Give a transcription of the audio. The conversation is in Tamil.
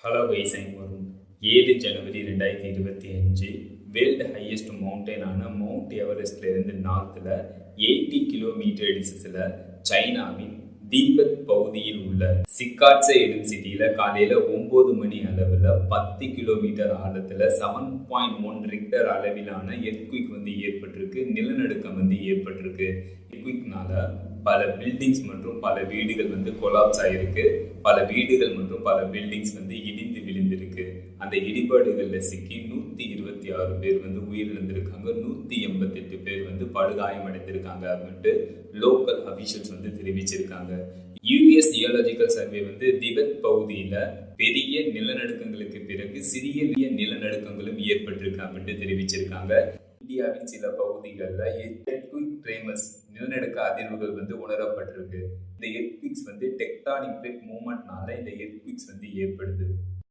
ஹலோ கைஸ், வரும் 7 ஜனவரி 2025 வேர்ல்டு ஹையஸ்ட் மவுண்டெயினான மவுண்ட் எவரெஸ்ட்ல இருந்து நார்த்தில் 80 கிலோமீட்டர் டிஸ்டன்ஸில் சைனாவின் தீபத் பகுதியில் உள்ள சிக்காட்சை எனும் சிட்டியில காலையில 9 மணி அளவில் 10 கிலோமீட்டர் ஆழத்தில் 7.1 ரிக்டர் அளவிலான எர்த்குவிக் ஏற்பட்டிருக்கு. நிலநடுக்கம் ஏற்பட்டிருக்கு. எர்த்குவிக்னால பல பில்டிங்ஸ் மற்றும் பல வீடுகள் கொலாப்ஸ் ஆயிருக்கு. பல வீடுகள் மற்றும் பல பில்டிங்ஸ் இடிந்து விழுந்திருக்கு. அந்த இடிபாடுகளில் சிக்கி 126 பேர் உயிரிழந்திருக்காங்க. 188 பேர் படுகாயம் அடைந்திருக்காங்க அப்படின்ட்டு லோக்கல் அபிஷியல்ஸ் தெரிவிச்சிருக்காங்க. யுஎஸ் ஜியாலஜிக்கல் சர்வே திபெத் பகுதியில் பெரிய நிலநடுக்கங்களுக்கு பிறகு சிறிய நிலநடுக்கங்களும் ஏற்பட்டிருக்கு அப்படின்ட்டு தெரிவிச்சிருக்காங்க. இந்தியாவின் சில பகுதிகளில் எர்த்குவிக் ட்ரேமர்ஸ் நிலநடுக்க அதிர்வுகள் உணரப்பட்டிருக்கு. இந்த எர்த்குவிக்ஸ் டெக்டானிக் பிளேட் மூவ்மெண்ட்னால இந்த எர்த்குவிக்ஸ் ஏற்படுது.